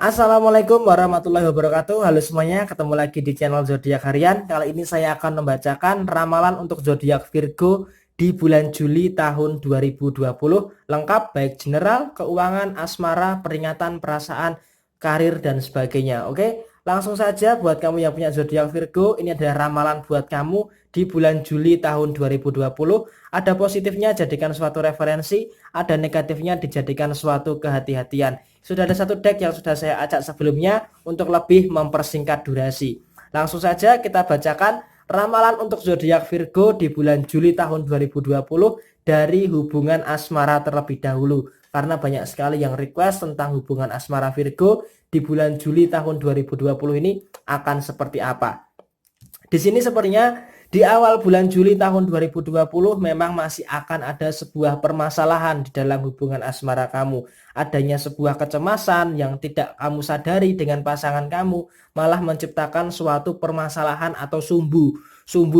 Assalamualaikum warahmatullahi wabarakatuh. Halo semuanya, ketemu lagi di channel Zodiak Harian. Kali ini saya akan membacakan ramalan untuk zodiak Virgo di bulan Juli tahun 2020. Lengkap baik general, keuangan, asmara, peringatan, perasaan, karir dan sebagainya. Oke, langsung saja buat kamu yang punya zodiak Virgo, ini adalah ramalan buat kamu di bulan Juli tahun 2020. Ada positifnya jadikan suatu referensi, ada negatifnya dijadikan suatu kehati-hatian. Sudah ada satu deck yang sudah saya acak sebelumnya untuk lebih mempersingkat durasi. Langsung saja kita bacakan ramalan untuk zodiak Virgo di bulan Juli tahun 2020 dari hubungan asmara terlebih dahulu. Karena banyak sekali yang request tentang hubungan asmara Virgo di bulan Juli tahun 2020 ini akan seperti apa. Di sini sepertinya di awal bulan Juli tahun 2020 memang masih akan ada sebuah permasalahan di dalam hubungan asmara kamu. Adanya sebuah kecemasan yang tidak kamu sadari dengan pasangan kamu malah menciptakan suatu permasalahan atau sumbu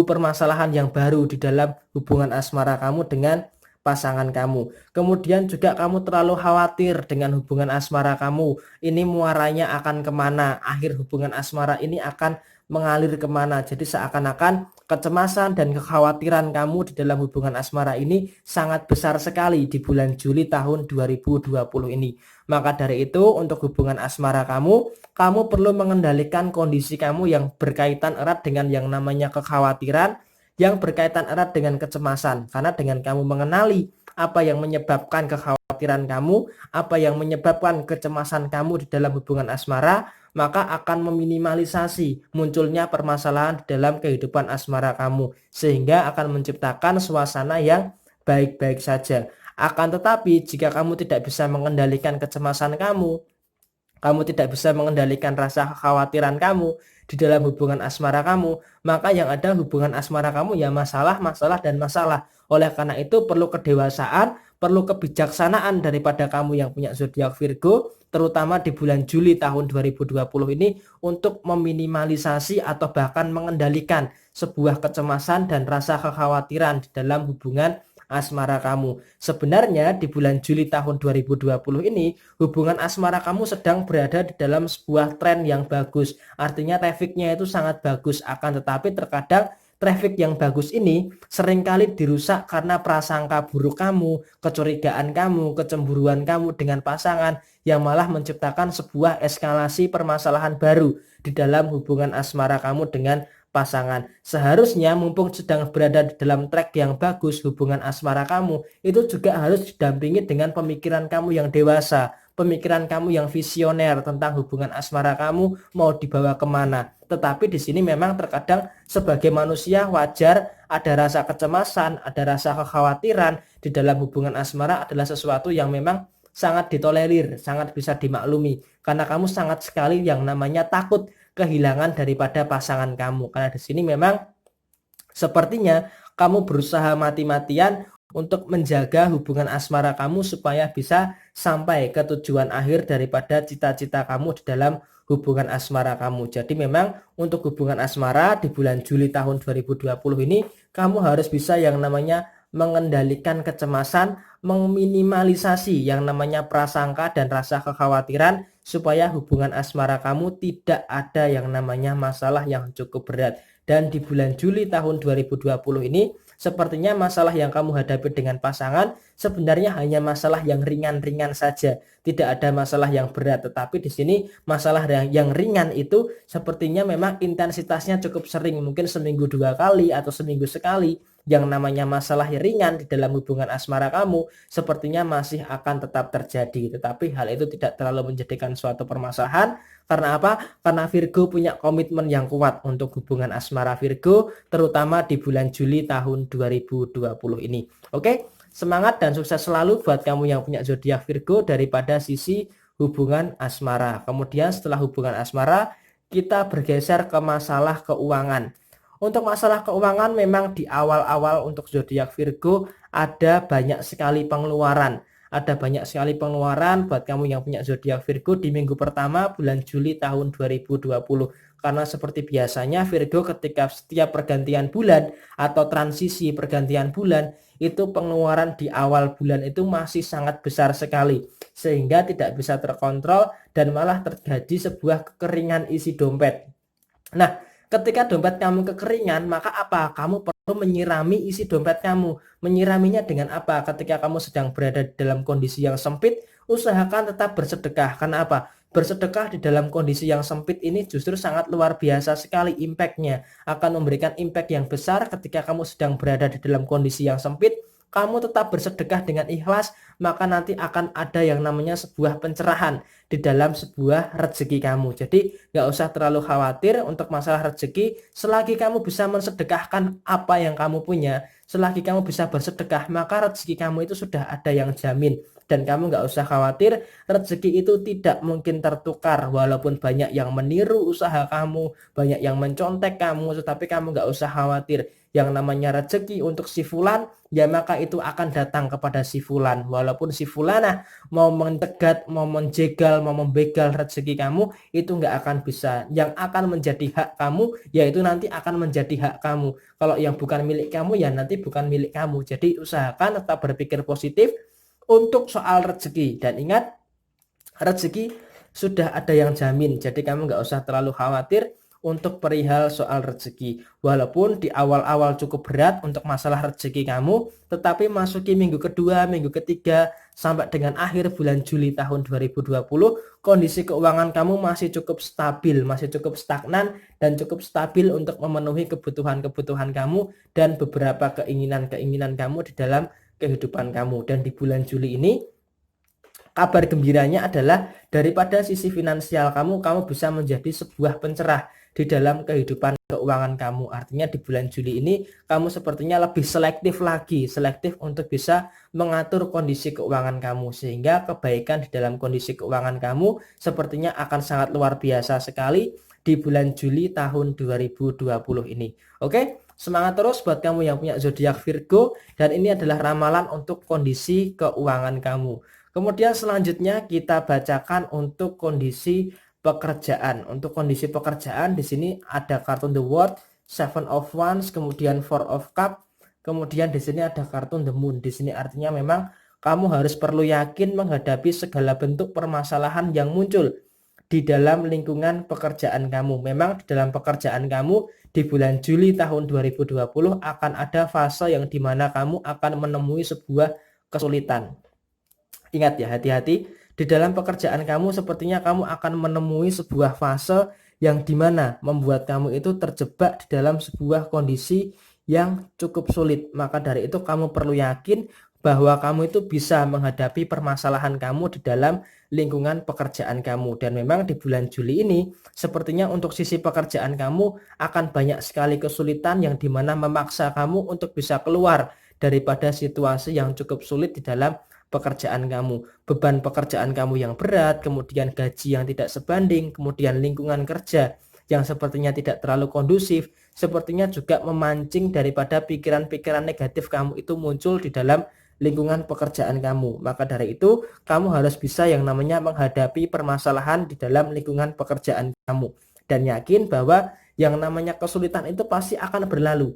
permasalahan yang baru di dalam hubungan asmara kamu dengan pasangan kamu. Kemudian juga kamu terlalu khawatir dengan hubungan asmara kamu. Ini muaranya akan kemana? Akhir hubungan asmara ini akan mengalir kemana. Jadi seakan-akan kecemasan dan kekhawatiran kamu di dalam hubungan asmara ini sangat besar sekali di bulan Juli tahun 2020 ini. Maka dari itu untuk hubungan asmara kamu perlu mengendalikan kondisi kamu yang berkaitan erat dengan yang namanya kekhawatiran, yang berkaitan erat dengan kecemasan. Karena dengan kamu mengenali apa yang menyebabkan kekhawatiran kamu, apa yang menyebabkan kecemasan kamu di dalam hubungan asmara, maka akan meminimalisasi munculnya permasalahan di dalam kehidupan asmara kamu, sehingga akan menciptakan suasana yang baik-baik saja. Akan tetapi jika kamu tidak bisa mengendalikan kecemasan kamu tidak bisa mengendalikan rasa kekhawatiran kamu di dalam hubungan asmara kamu, maka yang ada hubungan asmara kamu ya masalah, masalah, dan masalah. Oleh karena itu perlu kedewasaan, perlu kebijaksanaan daripada kamu yang punya zodiak Virgo, terutama di bulan Juli tahun 2020 ini untuk meminimalisasi atau bahkan mengendalikan sebuah kecemasan dan rasa kekhawatiran di dalam hubungan asmara kamu. Sebenarnya di bulan Juli tahun 2020 ini hubungan asmara kamu sedang berada di dalam sebuah tren yang bagus. Artinya trafficnya itu sangat bagus, akan tetapi terkadang traffic yang bagus ini seringkali dirusak karena prasangka buruk kamu, kecurigaan kamu, kecemburuan kamu dengan pasangan yang malah menciptakan sebuah eskalasi permasalahan baru di dalam hubungan asmara kamu dengan pasangan. Seharusnya mumpung sedang berada di dalam track yang bagus hubungan asmara kamu, itu juga harus didampingi dengan pemikiran kamu yang dewasa, pemikiran kamu yang visioner tentang hubungan asmara kamu mau dibawa kemana. Tetapi di sini memang terkadang sebagai manusia wajar ada rasa kecemasan, ada rasa kekhawatiran di dalam hubungan asmara adalah sesuatu yang memang sangat ditolerir, sangat bisa dimaklumi. Karena kamu sangat sekali yang namanya takut kehilangan daripada pasangan kamu. Karena di sini memang sepertinya kamu berusaha mati-matian untuk menjaga hubungan asmara kamu supaya bisa sampai ke tujuan akhir daripada cita-cita kamu di dalam hubungan asmara kamu. Jadi memang untuk hubungan asmara di bulan Juli tahun 2020 ini kamu harus bisa yang namanya mengendalikan kecemasan, meminimalisasi yang namanya prasangka dan rasa kekhawatiran supaya hubungan asmara kamu tidak ada yang namanya masalah yang cukup berat. Dan di bulan Juli tahun 2020 ini sepertinya masalah yang kamu hadapi dengan pasangan sebenarnya hanya masalah yang ringan-ringan saja, tidak ada masalah yang berat. Tetapi di sini masalah yang ringan itu sepertinya memang intensitasnya cukup sering, mungkin seminggu 2 kali atau seminggu sekali. Yang namanya masalah ringan di dalam hubungan asmara kamu sepertinya masih akan tetap terjadi, tetapi hal itu tidak terlalu menjadikan suatu permasalahan. Karena apa? Karena Virgo punya komitmen yang kuat untuk hubungan asmara Virgo, terutama di bulan Juli tahun 2020 ini. Oke, semangat dan sukses selalu buat kamu yang punya zodiak Virgo daripada sisi hubungan asmara. Kemudian setelah hubungan asmara, kita bergeser ke masalah keuangan. Untuk masalah keuangan memang di awal-awal untuk zodiak Virgo ada banyak sekali pengeluaran, ada banyak sekali pengeluaran buat kamu yang punya zodiak Virgo di minggu pertama bulan Juli tahun 2020. Karena seperti biasanya Virgo ketika setiap pergantian bulan atau transisi pergantian bulan itu pengeluaran di awal bulan itu masih sangat besar sekali sehingga tidak bisa terkontrol dan malah terjadi sebuah kekeringan isi dompet. Nah, ketika dompet kamu kekeringan, maka apa? Kamu perlu menyirami isi dompet kamu. Menyiraminya dengan apa? Ketika kamu sedang berada dalam kondisi yang sempit, usahakan tetap bersedekah. Karena apa? Bersedekah di dalam kondisi yang sempit ini justru sangat luar biasa sekali impactnya. Akan memberikan impact yang besar ketika kamu sedang berada di dalam kondisi yang sempit. Kamu tetap bersedekah dengan ikhlas, maka nanti akan ada yang namanya sebuah pencerahan di dalam sebuah rezeki kamu. Jadi nggak usah terlalu khawatir untuk masalah rezeki. Selagi kamu bisa mensedekahkan apa yang kamu punya, selagi kamu bisa bersedekah, maka rezeki kamu itu sudah ada yang jamin. Dan kamu nggak usah khawatir, rezeki itu tidak mungkin tertukar. Walaupun banyak yang meniru usaha kamu, banyak yang mencontek kamu, tetapi kamu nggak usah khawatir. Yang namanya rezeki untuk si fulan, ya maka itu akan datang kepada si fulan. Walaupun si fulana mau mencegat, mau menjegal, mau membegal rezeki kamu, itu nggak akan bisa. Yang akan menjadi hak kamu, yaitu nanti akan menjadi hak kamu. Kalau yang bukan milik kamu, ya nanti bukan milik kamu. Jadi usahakan tetap berpikir positif untuk soal rezeki. Dan ingat, rezeki sudah ada yang jamin. Jadi kamu nggak usah terlalu khawatir untuk perihal soal rezeki. Walaupun di awal-awal cukup berat untuk masalah rezeki kamu, tetapi masuki minggu kedua, minggu ketiga, sampai dengan akhir bulan Juli tahun 2020, kondisi keuangan kamu masih cukup stabil, masih cukup stagnan, dan cukup stabil untuk memenuhi kebutuhan-kebutuhan kamu dan beberapa keinginan-keinginan kamu di dalam kehidupan kamu. Dan di bulan Juli ini, kabar gembiranya adalah daripada sisi finansial kamu bisa menjadi sebuah pencerah di dalam kehidupan keuangan kamu. Artinya di bulan Juli ini kamu sepertinya lebih selektif lagi, selektif untuk bisa mengatur kondisi keuangan kamu, sehingga kebaikan di dalam kondisi keuangan kamu sepertinya akan sangat luar biasa sekali di bulan Juli tahun 2020 ini. Oke, semangat terus buat kamu yang punya zodiak Virgo, dan ini adalah ramalan untuk kondisi keuangan kamu. Kemudian selanjutnya kita bacakan untuk kondisi pekerjaan. Untuk kondisi pekerjaan di sini ada kartu The World, Seven of Wands, kemudian Four of Cup, kemudian di sini ada kartu The Moon. Di sini artinya memang kamu harus perlu yakin menghadapi segala bentuk permasalahan yang muncul di dalam lingkungan pekerjaan kamu. Memang di dalam pekerjaan kamu di bulan Juli tahun 2020 akan ada fase yang dimana kamu akan menemui sebuah kesulitan. Ingat ya, hati-hati di dalam pekerjaan kamu, sepertinya kamu akan menemui sebuah fase yang dimana membuat kamu itu terjebak di dalam sebuah kondisi yang cukup sulit. Maka dari itu kamu perlu yakin bahwa kamu itu bisa menghadapi permasalahan kamu di dalam lingkungan pekerjaan kamu. Dan memang di bulan Juli ini sepertinya untuk sisi pekerjaan kamu akan banyak sekali kesulitan yang dimana memaksa kamu untuk bisa keluar daripada situasi yang cukup sulit di dalam pekerjaan kamu. Beban pekerjaan kamu yang berat, kemudian gaji yang tidak sebanding, kemudian lingkungan kerja yang sepertinya tidak terlalu kondusif, sepertinya juga memancing daripada pikiran-pikiran negatif kamu itu muncul di dalam lingkungan pekerjaan kamu. Maka dari itu kamu harus bisa yang namanya menghadapi permasalahan di dalam lingkungan pekerjaan kamu, dan yakin bahwa yang namanya kesulitan itu pasti akan berlalu.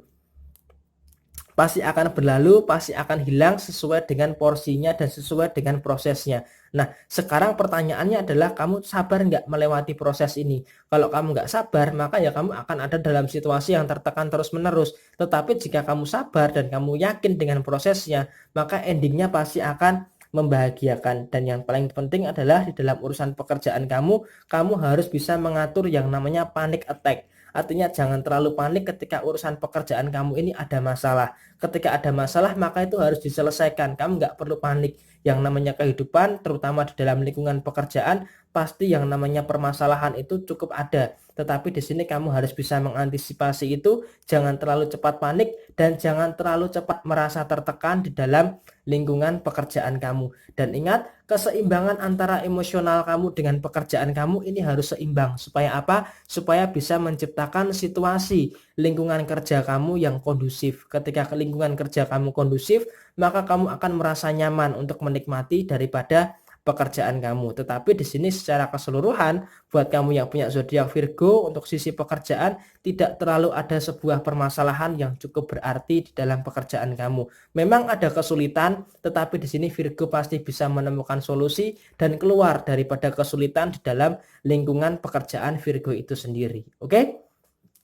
Pasti akan hilang sesuai dengan porsinya dan sesuai dengan prosesnya. Nah, sekarang pertanyaannya adalah kamu sabar nggak melewati proses ini? Kalau kamu nggak sabar, maka ya kamu akan ada dalam situasi yang tertekan terus-menerus. Tetapi jika kamu sabar dan kamu yakin dengan prosesnya, maka endingnya pasti akan membahagiakan. Dan yang paling penting adalah di dalam urusan pekerjaan kamu harus bisa mengatur yang namanya panic attack. Artinya jangan terlalu panik ketika urusan pekerjaan kamu ini ada masalah. Ketika ada masalah maka itu harus diselesaikan. Kamu nggak perlu panik. Yang namanya kehidupan, terutama di dalam lingkungan pekerjaan, pasti yang namanya permasalahan itu cukup ada. Tetapi di sini kamu harus bisa mengantisipasi itu. Jangan terlalu cepat panik dan jangan terlalu cepat merasa tertekan di dalam lingkungan pekerjaan kamu. Dan ingat, keseimbangan antara emosional kamu dengan pekerjaan kamu ini harus seimbang. Supaya apa? Supaya bisa menciptakan situasi lingkungan kerja kamu yang kondusif. Ketika lingkungan kerja kamu kondusif, maka kamu akan merasa nyaman untuk menikmati daripada pekerjaan kamu. Tetapi di sini secara keseluruhan buat kamu yang punya zodiak Virgo, untuk sisi pekerjaan tidak terlalu ada sebuah permasalahan yang cukup berarti di dalam pekerjaan kamu. Memang ada kesulitan, tetapi di sini Virgo pasti bisa menemukan solusi dan keluar daripada kesulitan di dalam lingkungan pekerjaan Virgo itu sendiri. Oke?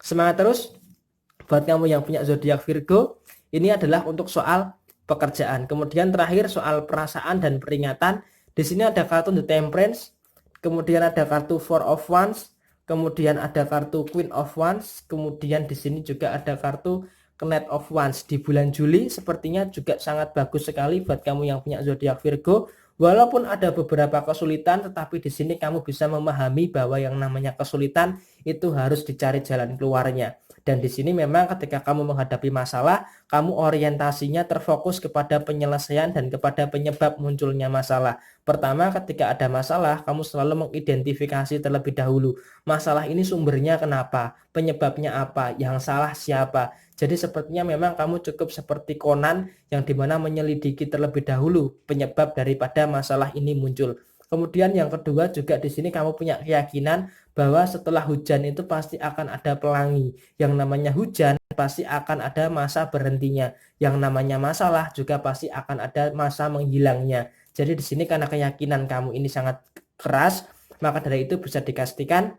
Semangat terus buat kamu yang punya zodiak Virgo. Ini adalah untuk soal pekerjaan. Kemudian terakhir soal perasaan dan peringatan. Di sini ada kartu The Temperance, kemudian ada kartu Four of Wands, kemudian ada kartu Queen of Wands, kemudian di sini juga ada kartu Knight of Wands. Di bulan Juli sepertinya juga sangat bagus sekali buat kamu yang punya zodiak Virgo. Walaupun ada beberapa kesulitan, tetapi di sini kamu bisa memahami bahwa yang namanya kesulitan itu harus dicari jalan keluarnya. Dan di sini memang ketika kamu menghadapi masalah, kamu orientasinya terfokus kepada penyelesaian dan kepada penyebab munculnya masalah. Pertama, ketika ada masalah, kamu selalu mengidentifikasi terlebih dahulu. Masalah ini sumbernya kenapa? Penyebabnya apa? Yang salah siapa? Jadi sepertinya memang kamu cukup seperti Conan yang dimana menyelidiki terlebih dahulu penyebab daripada masalah ini muncul. Kemudian yang kedua juga di sini kamu punya keyakinan bahwa setelah hujan itu pasti akan ada pelangi. Yang namanya hujan pasti akan ada masa berhentinya. Yang namanya masalah juga pasti akan ada masa menghilangnya. Jadi di sini karena keyakinan kamu ini sangat keras, maka dari itu bisa dikastikan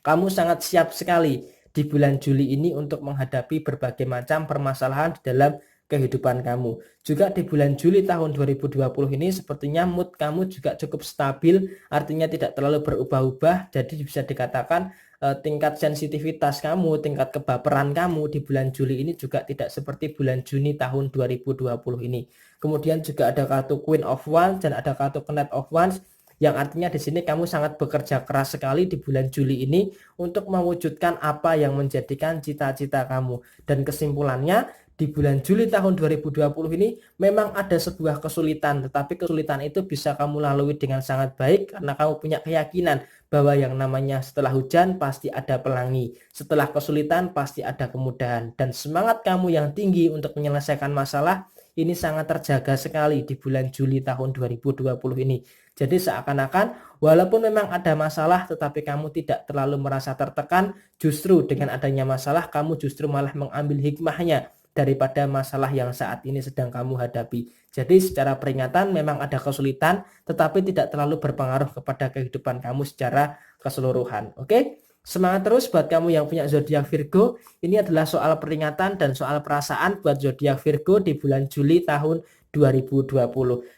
kamu sangat siap sekali di bulan Juli ini untuk menghadapi berbagai macam permasalahan di dalam kehidupan kamu. Juga di bulan Juli tahun 2020 ini sepertinya mood kamu juga cukup stabil, artinya tidak terlalu berubah-ubah. Jadi bisa dikatakan tingkat sensitivitas kamu, tingkat kebaperan kamu di bulan Juli ini juga tidak seperti bulan Juni tahun 2020 ini. Kemudian juga ada kartu Queen of Wands dan ada kartu Knight of Wands, yang artinya di sini kamu sangat bekerja keras sekali di bulan Juli ini untuk mewujudkan apa yang menjadikan cita-cita kamu. Dan kesimpulannya, di bulan Juli tahun 2020 ini memang ada sebuah kesulitan, tetapi kesulitan itu bisa kamu lalui dengan sangat baik karena kamu punya keyakinan bahwa yang namanya setelah hujan pasti ada pelangi, setelah kesulitan pasti ada kemudahan, dan semangat kamu yang tinggi untuk menyelesaikan masalah ini sangat terjaga sekali di bulan Juli tahun 2020 ini. Jadi seakan-akan walaupun memang ada masalah, tetapi kamu tidak terlalu merasa tertekan. Justru dengan adanya masalah, kamu justru malah mengambil hikmahnya daripada masalah yang saat ini sedang kamu hadapi. Jadi secara peringatan memang ada kesulitan, tetapi tidak terlalu berpengaruh kepada kehidupan kamu secara keseluruhan. Oke? Semangat terus buat kamu yang punya zodiak Virgo. Ini adalah soal peringatan dan soal perasaan buat zodiak Virgo di bulan Juli tahun 2020.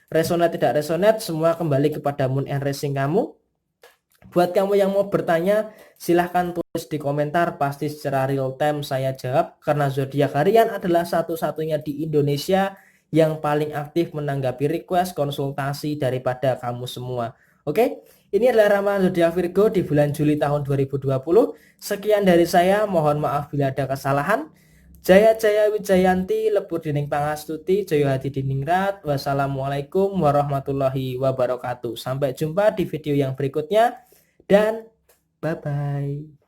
Resonate tidak resonate, semua kembali kepada moon and rising kamu. Buat kamu yang mau bertanya, silahkan tulis di komentar, pasti secara real time saya jawab, karena zodiak harian adalah satu-satunya di Indonesia yang paling aktif menanggapi request konsultasi daripada kamu semua. Oke, ini adalah ramalan zodiak Virgo di bulan Juli tahun 2020. Sekian dari saya, mohon maaf bila ada kesalahan. Jaya Jaya Wijayanti, Lebur Dining Pangastuti, Jaya Hadi Diningrat. Wassalamualaikum warahmatullahi wabarakatuh. Sampai jumpa di video yang berikutnya dan bye-bye.